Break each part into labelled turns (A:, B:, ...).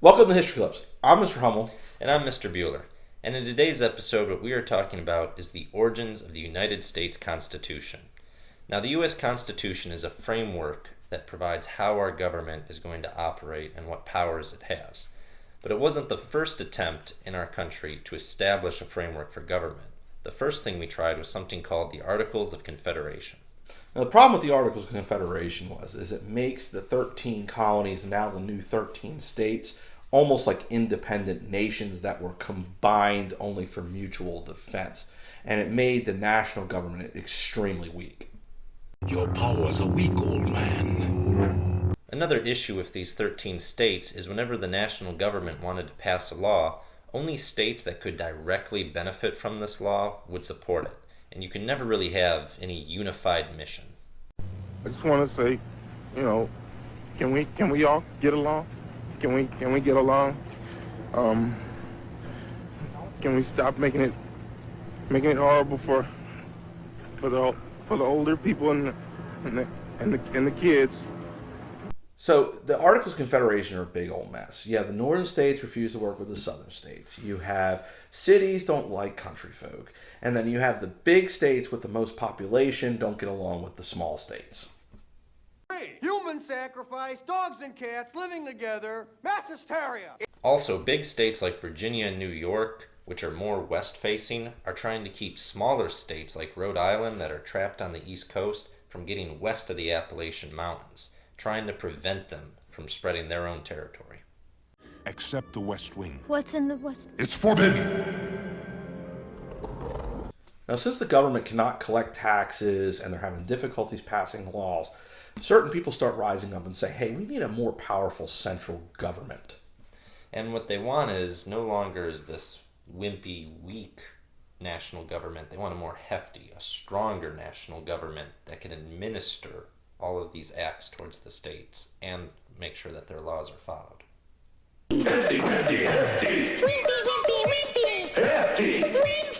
A: Welcome to History Clips. I'm Mr. Hummel.
B: And I'm Mr. Bueller. And in today's episode, what we are talking about is the origins of the United States Constitution. Now, the U.S. Constitution is a framework that provides how our government is going to operate and what powers it has. But it wasn't the first attempt in our country to establish a framework for government. The first thing we tried was something called the Articles of Confederation.
A: Now, the problem with the Articles of Confederation is it makes the 13 colonies and now the new 13 states almost like independent nations that were combined only for mutual defense. And it made the national government extremely weak.
C: Your powers are weak, old man.
B: Another issue with these 13 states is whenever the national government wanted to pass a law, only states that could directly benefit from this law would support it. And you can never really have any unified mission.
D: I just want to say, can we all get along? Can we get along? Can we stop making it horrible for the older people and the kids?
A: So the Articles of Confederation are a big old mess. You have the northern states refuse to work with the southern states. You have cities don't like country folk. And then you have the big states with the most population don't get along with the small states.
E: Human sacrifice, dogs and cats living together, mass hysteria.
B: Also, big states like Virginia and New York, which are more west-facing, are trying to keep smaller states like Rhode Island that are trapped on the East Coast from getting west of the Appalachian Mountains, trying to prevent them from spreading their own territory.
C: Except the West Wing.
F: What's in the West?
C: It's forbidden!
A: Now, since the government cannot collect taxes and they're having difficulties passing laws, certain people start rising up and say, hey, we need a more powerful central government.
B: And what they want is no longer is this wimpy, weak national government. They want a more hefty, a stronger national government that can administer all of these acts towards the states and make sure that their laws are followed.
G: Hefty, hefty, hefty.
H: Wimpy, wimpy, wimpy.
G: Hefty.
H: Wimpy.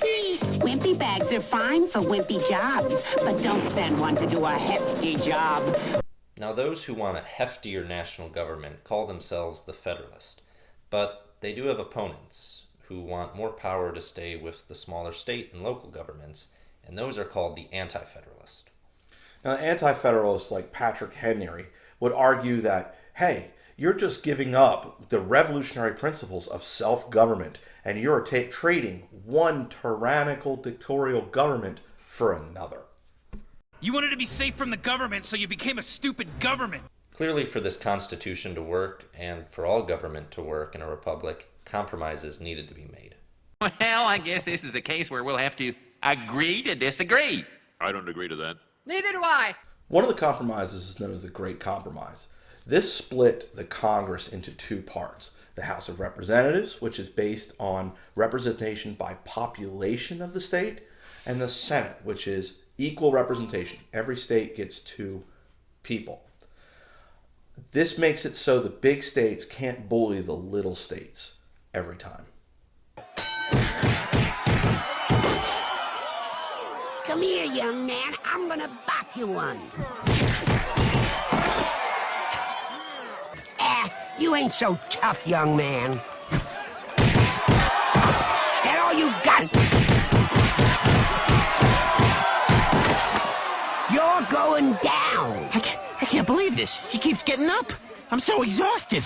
I: Wimpy bags are fine for wimpy jobs, but don't send one to do a hefty job.
B: Now, those who want a heftier national government call themselves the Federalist, but they do have opponents who want more power to stay with the smaller state and local governments, and those are called the Anti-Federalist.
A: Now, anti-federalists like Patrick Henry would argue that, hey, you're just giving up the revolutionary principles of self-government, and you're trading one tyrannical dictatorial government for another.
J: You wanted to be safe from the government, so you became a stupid government.
B: Clearly, for this Constitution to work, and for all government to work in a republic, compromises needed to be made.
K: Well, I guess this is a case where we'll have to agree to disagree.
L: I don't agree to that.
F: Neither do I.
A: One of the compromises is known as the Great Compromise. This split the Congress into two parts. The House of Representatives, which is based on representation by population of the state, and the Senate, which is equal representation. Every state gets two people. This makes it so the big states can't bully the little states every time.
M: Come here, young man. I'm gonna bop you one. You ain't so tough, young man. That all you got? You're going down.
N: I can't believe this. She keeps getting up. I'm so exhausted.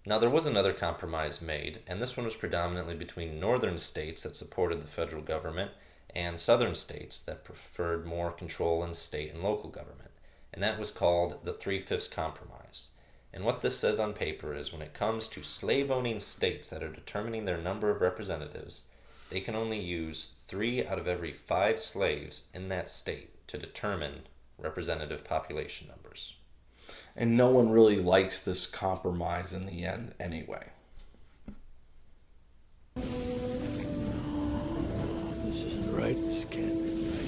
B: Now, there was another compromise made, and this one was predominantly between northern states that supported the federal government and southern states that preferred more control in state and local government. And that was called the Three-Fifths Compromise. And what this says on paper is when it comes to slave-owning states that are determining their number of representatives, they can only use 3 out of every 5 slaves in that state to determine representative population numbers.
A: And no one really likes this compromise in the end anyway.
O: This isn't right. This can't be right.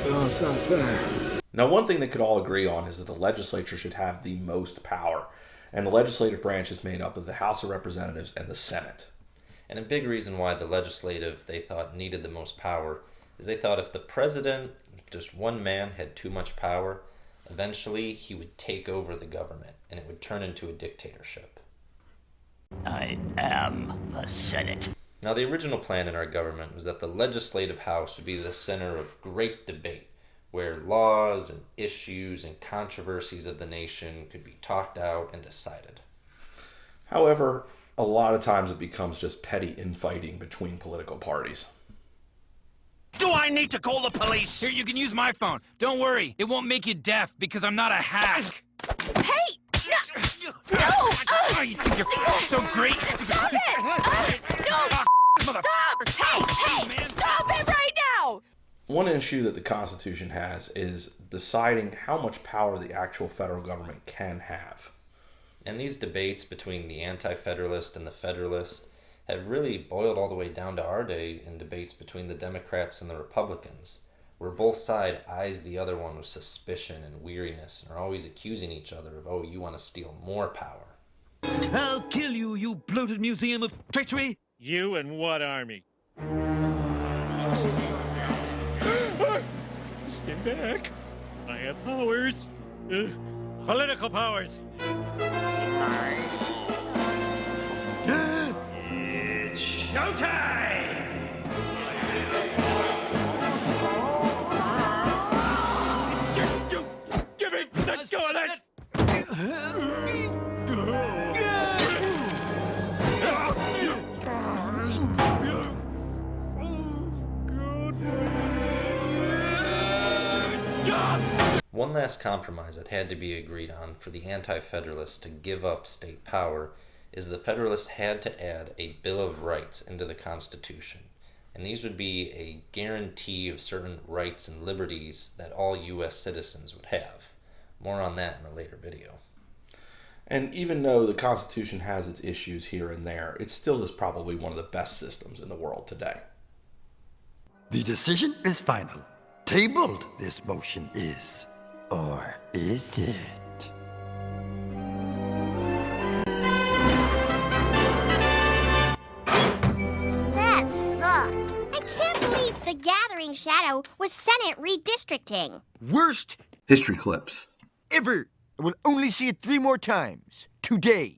O: No, it's not fair.
A: Now, one thing they could all agree on is that the legislature should have the most power. And the legislative branch is made up of the House of Representatives and the Senate.
B: And a big reason why the legislative, they thought, needed the most power is they thought if the president, if just one man had too much power, eventually he would take over the government and it would turn into a dictatorship.
N: I am the Senate.
B: Now, the original plan in our government was that the legislative house would be the center of great debate, where laws and issues and controversies of the nation could be talked out and decided.
A: However, a lot of times it becomes just petty infighting between political parties.
N: Do I need to call the police?
J: Here, you can use my phone. Don't worry, it won't make you deaf because I'm not a hack.
F: Hey! No!
J: Oh, you think you're so great?
F: Stop it! No! Stop! Hey! Stop it right now!
A: One issue that the Constitution has is deciding how much power the actual federal government can have.
B: And these debates between the anti-federalist and the federalist have really boiled all the way down to our day in debates between the Democrats and the Republicans, where both sides eyes the other one with suspicion and weariness and are always accusing each other of, oh, you want to steal more power.
L: I'll kill you, you bloated museum of treachery!
P: You and what army? Stand back. I have powers. Political powers. It's showtime! Give me the gun!
B: One last compromise that had to be agreed on for the anti-federalists to give up state power is the Federalists had to add a Bill of Rights into the Constitution. And these would be a guarantee of certain rights and liberties that all U.S. citizens would have. More on that in a later video.
A: And even though the Constitution has its issues here and there, it still is probably one of the best systems in the world today.
O: The decision is final. Tabled, this motion is. Or is it?
H: That sucked. I can't believe the Gathering Shadow was Senate redistricting.
N: Worst
A: History clips.
N: ever. I will only see it 3 more times. Today.